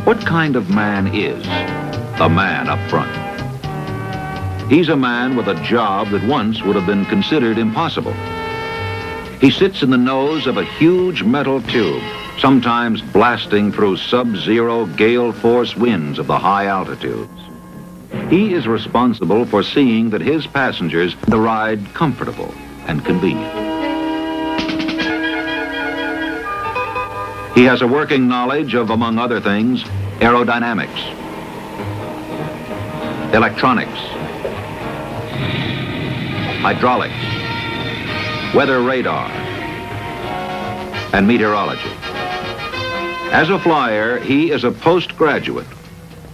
What kind of man is the man up front? He's a man with a job that once would have been considered impossible. He sits in the nose of a huge metal tube, sometimes blasting through sub-zero gale force winds of the high altitudes. He is responsible for seeing that his passengers the ride comfortable and convenient. He has a working knowledge of, among other things, aerodynamics, electronics, hydraulics, weather radar, and meteorology. As a flyer, he is a postgraduate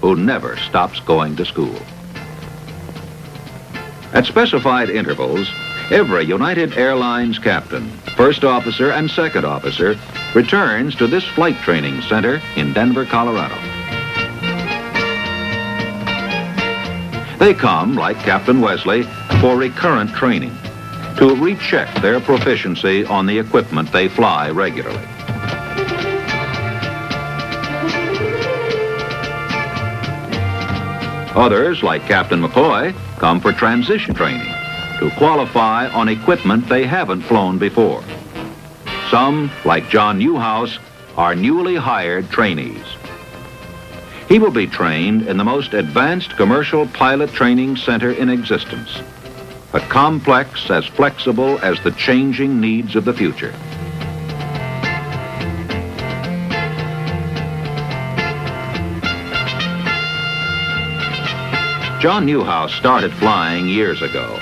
who never stops going to school. At specified intervals, every United Airlines captain, first officer, and second officer returns to this flight training center in Denver, Colorado. They come, like Captain Wesley, for recurrent training to recheck their proficiency on the equipment they fly regularly. Others, like Captain McCoy, come for transition training to qualify on equipment they haven't flown before. Some, like John Newhouse, are newly hired trainees. He will be trained in the most advanced commercial pilot training center in existence, a complex as flexible as the changing needs of the future. John Newhouse started flying years ago,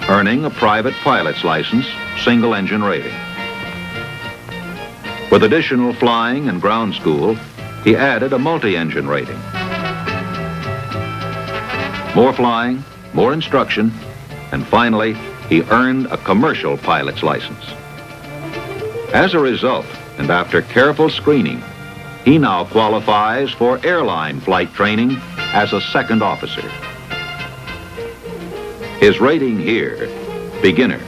earning a private pilot's license, single engine rating. With additional flying and ground school, he added a multi-engine rating. More flying, more instruction, and finally, he earned a commercial pilot's license. As a result, and after careful screening, he now qualifies for airline flight training as a second officer. His rating here, beginner.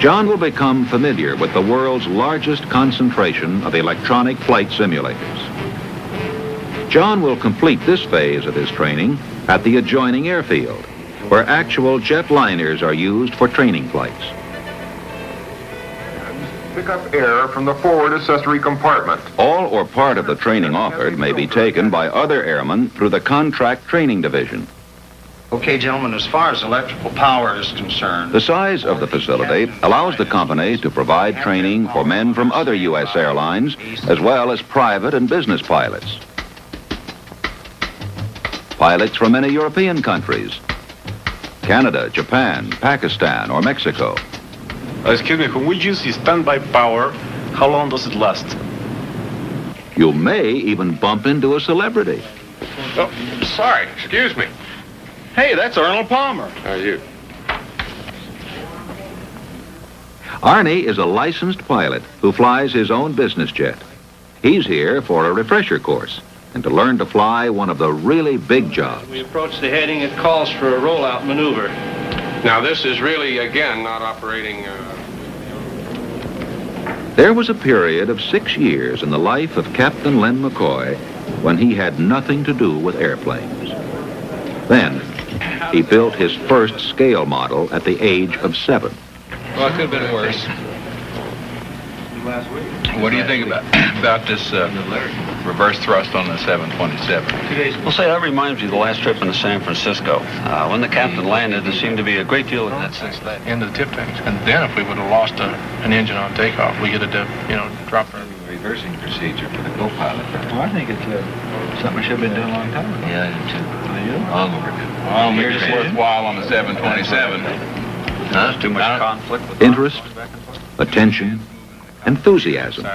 John will become familiar with the world's largest concentration of electronic flight simulators. John will complete this phase of his training at the adjoining airfield, where actual jetliners are used for training flights. Pick up air from the forward accessory compartment. All or part of the training offered may be taken by other airmen through the contract training division. Okay, gentlemen, as far as electrical power is concerned... The size of the facility allows the company to provide training for men from other U.S. airlines, as well as private and business pilots. Pilots from many European countries, Canada, Japan, Pakistan, or Mexico. Excuse me, when we use the standby power, how long does it last? You may even bump into a celebrity. Oh, sorry, excuse me. Hey, that's Arnold Palmer. How are you? Arnie is a licensed pilot who flies his own business jet. He's here for a refresher course and to learn to fly one of the really big jobs. We approach the heading, it calls for a rollout maneuver. Now, this is really, again, not operating... There was a period of 6 years in the life of Captain Len McCoy when he had nothing to do with airplanes. Then, he built his first scale model at the age of 7. Well, it could have been worse. What do you think about this reverse thrust on the 727? Well, say, that reminds me of the last trip into San Francisco. When the captain landed, there seemed to be a great deal of... That's since the end of the tip tanks. And then if we would have lost an engine on takeoff, we could have, dropped our... Reversing procedure for the co-pilot. Well, I think it's something we should have been doing a long time ago. Yeah, I do too. Long overdue. Well, Here's worthwhile on the 727. That's too much conflict with... Interest, attention, enthusiasm.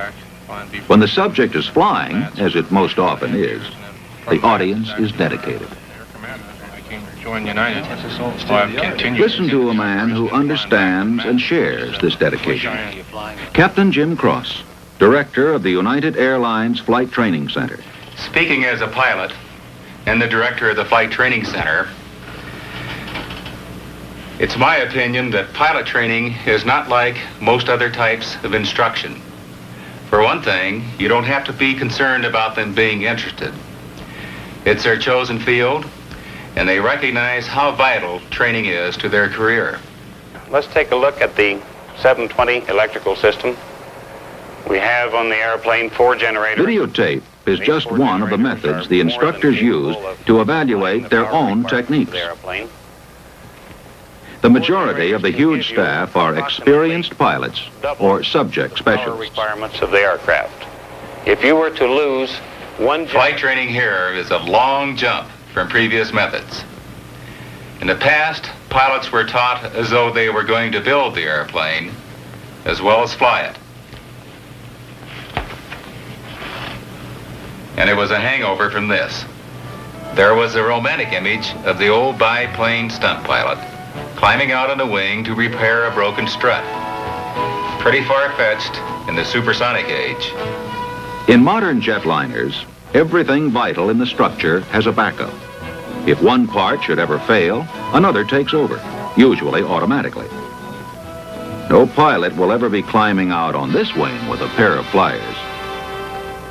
When the subject is flying, as it most often is, the audience is dedicated. Join United. So I've continued. Listen to a man who understands and shares this dedication. Captain Jim Cross, director of the United Airlines Flight Training Center. Speaking as a pilot and the director of the Flight Training Center, it's my opinion that pilot training is not like most other types of instruction. For one thing, you don't have to be concerned about them being interested. It's their chosen field, and they recognize how vital training is to their career. Let's take a look at the 720 electrical system. We have on the airplane 4 generators. Videotape is just one of the methods the instructors use to evaluate their own techniques. The majority of the huge staff are experienced pilots or subject specialists. Requirements of the aircraft. If you were to lose one flight training here is a long jump from previous methods. In the past, pilots were taught as though they were going to build the airplane as well as fly it. And it was a hangover from this. There was a romantic image of the old biplane stunt pilot climbing out on the wing to repair a broken strut. Pretty far-fetched in the supersonic age. In modern jetliners, everything vital in the structure has a backup. If one part should ever fail, another takes over, usually automatically. No pilot will ever be climbing out on this wing with a pair of pliers.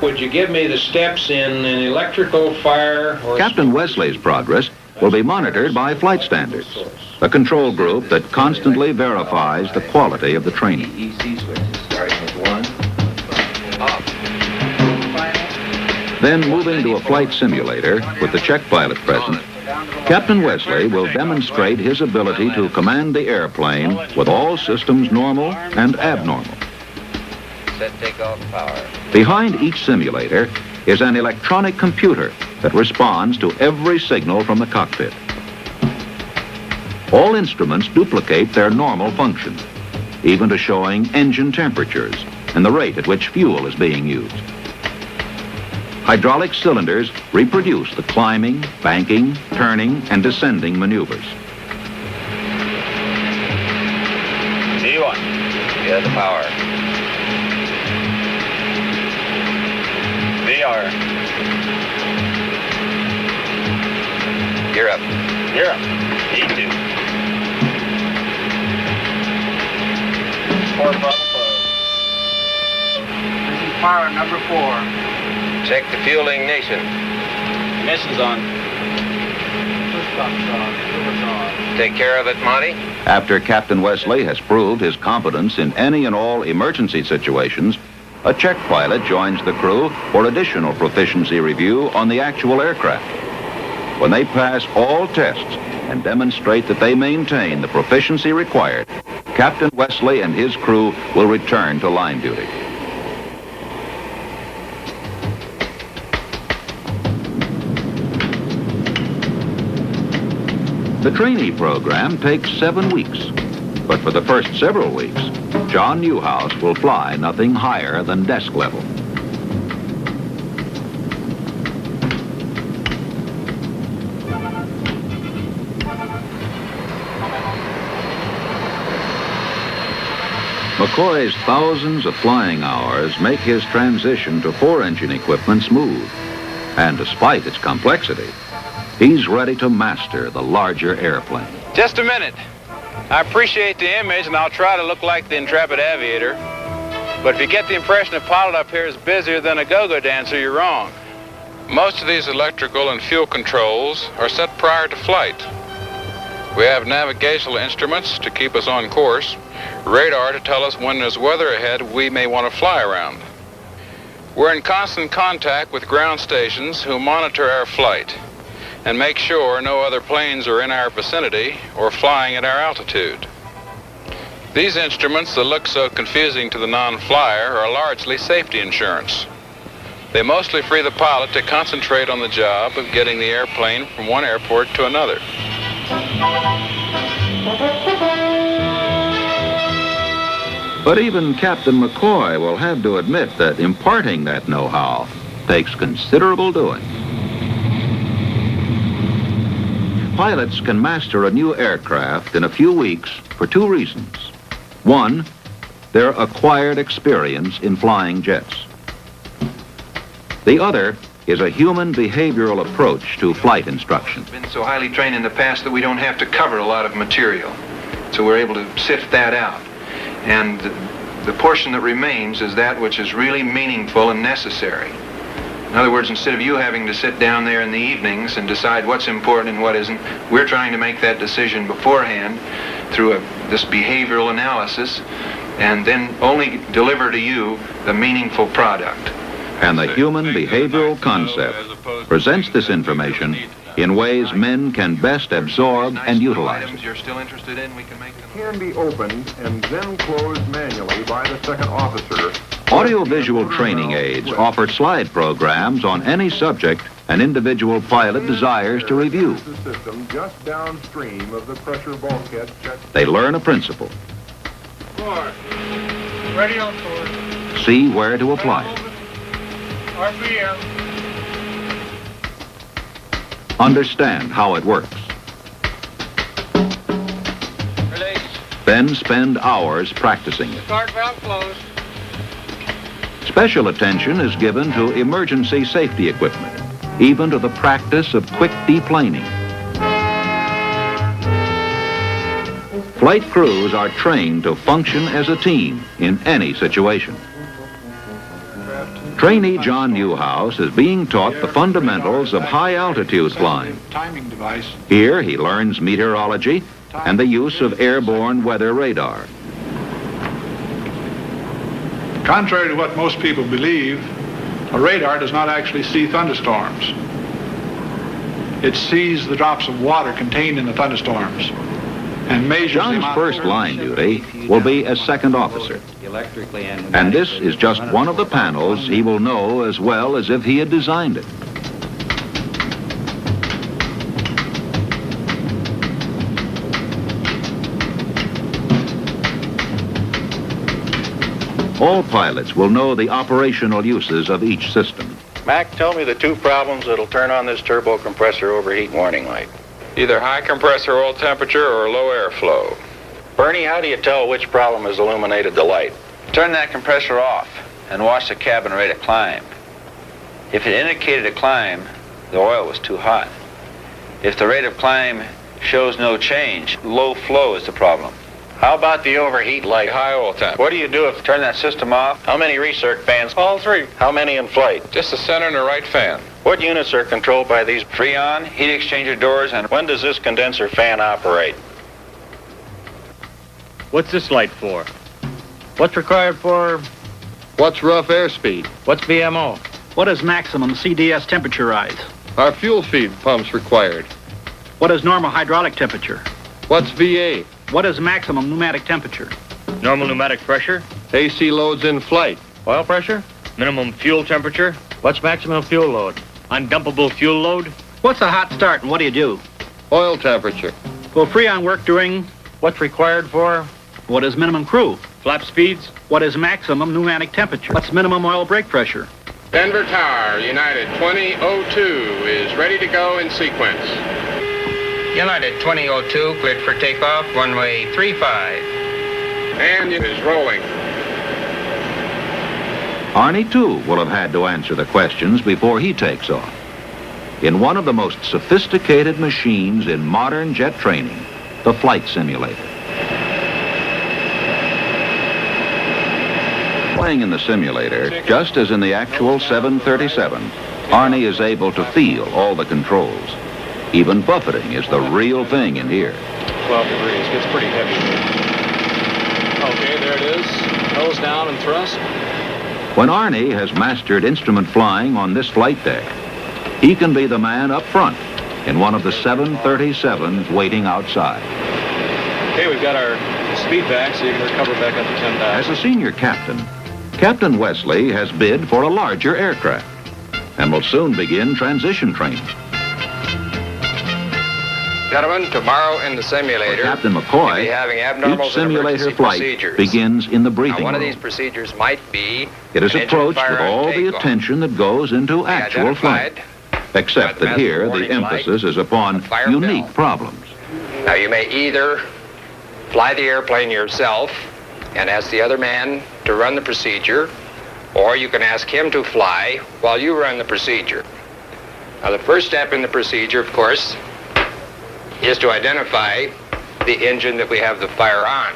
Would you give me the steps in an electrical, fire, or... Captain Wesley's progress will be monitored by Flight Standards, a control group that constantly verifies the quality of the training. EC switches, starting with 1, off. Then moving to a flight simulator with the check pilot present, Captain Wesley will demonstrate his ability to command the airplane with all systems normal and abnormal. Set takeoff power. Behind each simulator is an electronic computer that responds to every signal from the cockpit. All instruments duplicate their normal function, even to showing engine temperatures and the rate at which fuel is being used. Hydraulic cylinders reproduce the climbing, banking, turning, and descending maneuvers. D1, get the power. VR. Gear up. Gear up. E2. 4 throttle close. This is power number 4. Check the fuel ignition. Ignition's on. Take care of it, Monty. After Captain Wesley has proved his competence in any and all emergency situations, a check pilot joins the crew for additional proficiency review on the actual aircraft. When they pass all tests and demonstrate that they maintain the proficiency required, Captain Wesley and his crew will return to line duty. The trainee program takes 7 weeks, but for the first several weeks, John Newhouse will fly nothing higher than desk level. McCoy's thousands of flying hours make his transition to 4-engine equipment smooth, and despite its complexity, he's ready to master the larger airplane. Just a minute. I appreciate the image, and I'll try to look like the intrepid aviator. But if you get the impression a pilot up here is busier than a go-go dancer, you're wrong. Most of these electrical and fuel controls are set prior to flight. We have navigational instruments to keep us on course, radar to tell us when there's weather ahead we may want to fly around. We're in constant contact with ground stations who monitor our flight and make sure no other planes are in our vicinity or flying at our altitude. These instruments that look so confusing to the non-flyer are largely safety insurance. They mostly free the pilot to concentrate on the job of getting the airplane from one airport to another. But even Captain McCoy will have to admit that imparting that know-how takes considerable doing. Pilots can master a new aircraft in a few weeks for 2 reasons. 1, their acquired experience in flying jets. The other is a human behavioral approach to flight instruction. Been so highly trained in the past that we don't have to cover a lot of material. So we're able to sift that out. And the portion that remains is that which is really meaningful and necessary. In other words, instead of you having to sit down there in the evenings and decide what's important and what isn't, we're trying to make that decision beforehand through this behavioral analysis, and then only deliver to you the meaningful product. And the human behavioral concept presents this information in ways men can best absorb and utilize it. You're still interested in, we can make them. Can be opened and then closed manually by the second officer. Audiovisual training aids offer slide programs on any subject an individual pilot desires to review. The system just downstream of the pressure bulkhead. They learn a principle. 4. Ready on 4. See where to apply it. RPM. Understand how it works. Release. Then spend hours practicing it. Start valve closed. Special attention is given to emergency safety equipment, even to the practice of quick deplaning. Flight crews are trained to function as a team in any situation. Trainee John Newhouse is being taught the fundamentals of high-altitude flying. Timing device. Here he learns meteorology and the use of airborne weather radar. Contrary to what most people believe, a radar does not actually see thunderstorms. It sees the drops of water contained in the thunderstorms and measures the John's amount first of line duty will be as second officer. And this is just one of the panels he will know as well as if he had designed it. All pilots will know the operational uses of each system. Mac, tell me the two problems that'll turn on this turbo compressor overheat warning light. Either high compressor oil temperature or low airflow. Bernie, how do you tell which problem has illuminated the light? Turn that compressor off and watch the cabin rate of climb. If it indicated a climb, the oil was too hot. If the rate of climb shows no change, low flow is the problem. How about the overheat light? High oil temp. What do you do if Turn that system off. How many recirc fans? All 3. How many in flight? Just the center and the right fan. What units are controlled by these? Freon, heat exchanger doors, and When does this condenser fan operate? What's this light for? What's required for? What's rough airspeed? What's VMO? What is maximum CDS temperature rise? Are fuel feed pumps required? What is normal hydraulic temperature? What's VA? What is maximum pneumatic temperature? Normal pneumatic pressure? AC loads in flight? Oil pressure? Minimum fuel temperature? What's maximum fuel load? Undumpable fuel load? What's a hot start and what do you do? Oil temperature. Will Freon work during? What's required for? What is minimum crew? Flap speeds? What is maximum pneumatic temperature? What's minimum oil brake pressure? Denver Tower, United 2002 is ready to go in sequence. United 2002, cleared for takeoff, runway 35. And it is rolling. Arnie, too, will have had to answer the questions before he takes off. In one of the most sophisticated machines in modern jet training, the flight simulator. Playing in the simulator, just as in the actual 737, Arnie is able to feel all the controls. Even buffeting is the real thing in here. 12 degrees, gets pretty heavy. Okay, there it is. Nose down and thrust. When Arnie has mastered instrument flying on this flight deck, he can be the man up front in one of the 737s waiting outside. Okay, we've got our speed back, so you can recover back up to 10,000. As a senior captain, Captain Wesley has bid for a larger aircraft and will soon begin transition training. Gentlemen, tomorrow in the simulator, For Captain you'll McCoy, be having abnormals each and simulator emergency flight procedures. begins in the briefing Now, one of room. these procedures might be It is an engine approached fire with on all the takeoff. attention that goes into actual flight, except that here the emphasis is upon unique problems. Now, you may either fly the airplane yourself and ask the other man to run the procedure, or you can ask him to fly while you run the procedure. Now, the first step in the procedure, of course, is to identify the engine that we have the fire on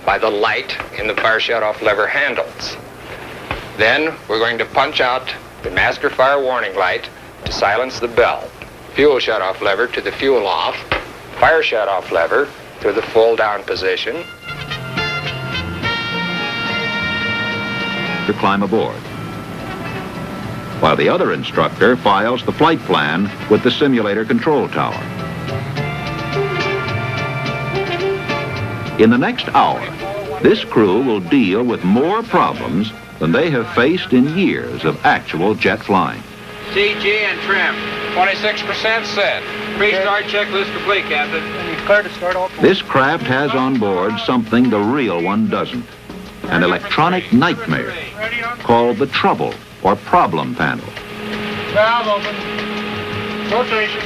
by the light in the fire shut-off lever handles. Then we're going to punch out the master fire warning light to silence the bell. Fuel shut-off lever to the fuel off, fire shut-off lever to the full down position. To climb aboard, while the other instructor files the flight plan with the simulator control tower. In the next hour, this crew will deal with more problems than they have faced in years of actual jet flying. CG and trim. 26% set. Pre-start checklist complete, Captain. You're clear to start off. This craft has on board something the real one doesn't. An electronic nightmare called the trouble or problem panel. Valve open. Rotation.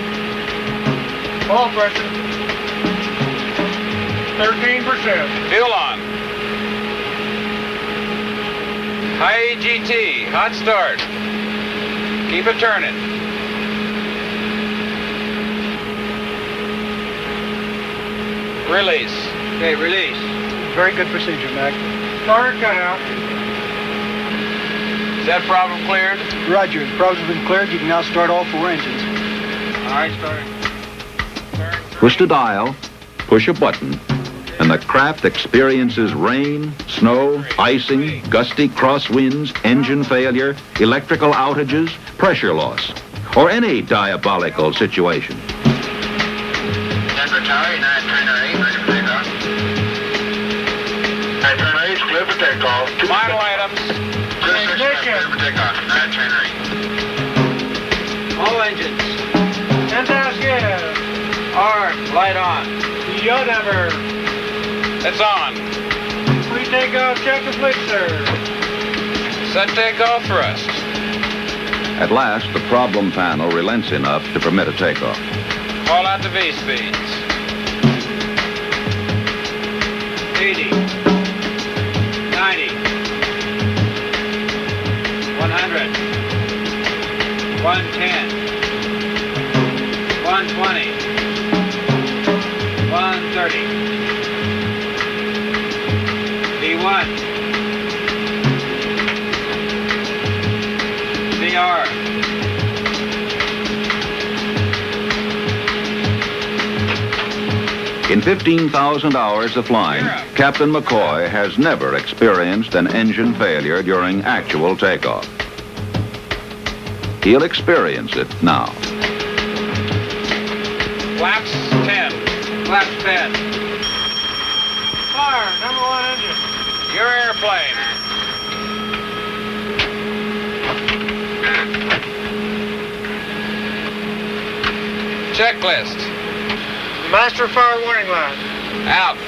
Ball pressure. 13%. Fuel on. High AGT. Hot start. Keep it turning. Release. Okay, release. Very good procedure, Mac. Starter cutout. Is that problem cleared? Roger. The problem's been cleared. You can now start all four engines. All right, starting. Twist a dial, push a button, and the craft experiences rain, snow, icing, gusty crosswinds, engine failure, electrical outages, pressure loss, or any diabolical situation. Denver Tower, United Trainer 8, ready for takeoff. United Trainer 8, clear for takeoff. Final items. Ignition. Clear for takeoff. United Trainer 8. All engines. Fantastic. Arc, light on. Yacht number. It's on. Pre-takeoff check complete, sir. Set takeoff thrust. At last, the problem panel relents enough to permit a takeoff. Call out the V speeds. 80. 90. 100. 110. 120. 130. V1. VR. In 15,000 hours of flying, Captain McCoy has never experienced an engine failure during actual takeoff. He'll experience it now. Flaps 10. Flaps 10. Fire, number 1 engine. Your airplane. Checklist. Master fire warning light. Out.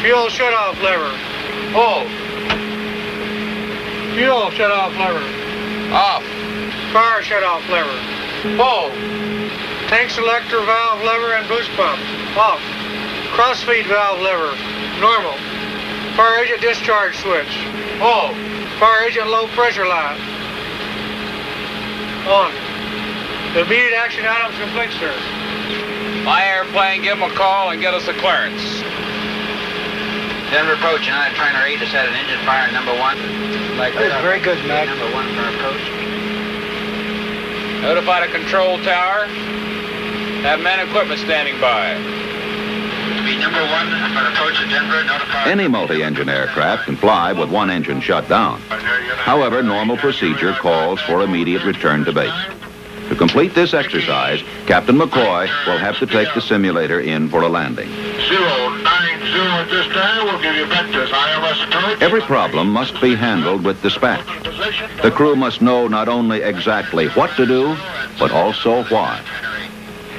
Fuel shut-off lever. Pull. Fuel shut-off lever. Off. Fire shut-off lever. Pull. Tank selector valve lever and boost pump. Off. Crossfeed valve lever. Normal. Fire agent discharge switch. Pull. Fire agent low pressure light. On. The immediate action items complete, sir. My airplane, give them a call and get us a clearance. Denver approach, United Trainer 8 to set an engine fire number 1. That's very good, Mac. Number 1 for approach. Notify the control tower. Have men and equipment standing by. Speed number 1 for approach to Denver. Notify. Any multi-engine aircraft can fly with one engine shut down. However, normal procedure calls for immediate return to base. To complete this exercise, Captain McCoy will have to take the simulator in for a landing. 090 at this time. We'll give you vectors. ILS approach. Every problem must be handled with dispatch. The crew must know not only exactly what to do, but also why.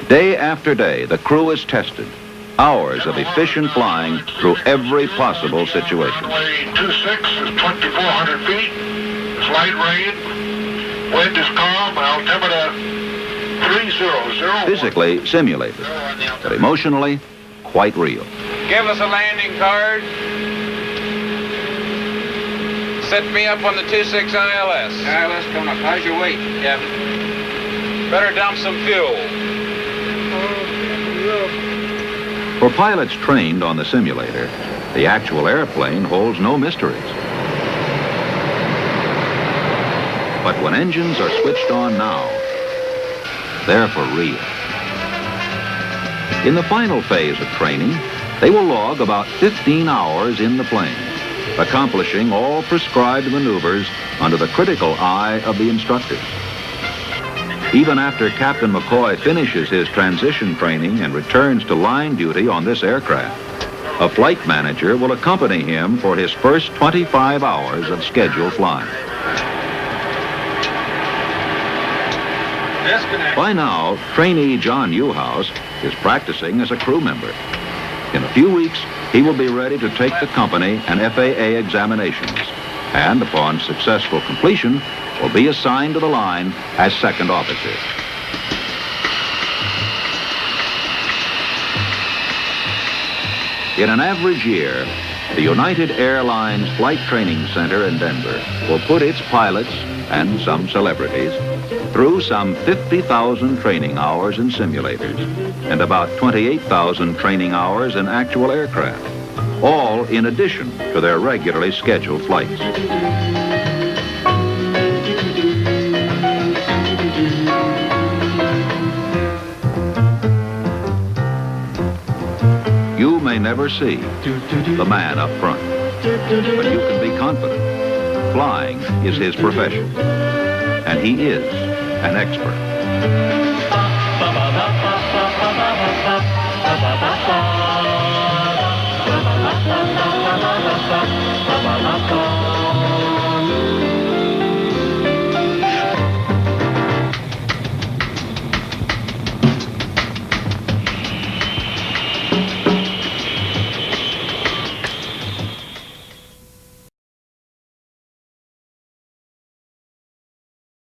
Day after day, the crew is tested. Hours of efficient flying through every possible situation. 26 is 2,400 feet. It's light rain. Wind is calm. Altimeter 300. Physically simulated, but emotionally quite real. Give us a landing card. Set me up on the 26 ILS. ILS coming up. How's your weight? Yeah. Better dump some fuel. For pilots trained on the simulator, the actual airplane holds no mysteries. But when engines are switched on now, they're for real. In the final phase of training, they will log about 15 hours in the plane, accomplishing all prescribed maneuvers under the critical eye of the instructors. Even after Captain McCoy finishes his transition training and returns to line duty on this aircraft, a flight manager will accompany him for his first 25 hours of scheduled flying. By now, trainee John Newhouse is practicing as a crew member. In a few weeks, he will be ready to take the company and FAA examinations, and upon successful completion, will be assigned to the line as second officer. In an average year, the United Airlines Flight Training Center in Denver will put its pilots, and some celebrities, through some 50,000 training hours in simulators and about 28,000 training hours in actual aircraft, all in addition to their regularly scheduled flights. You may never see the man up front, but you can be confident. Flying is his profession, and he is an expert.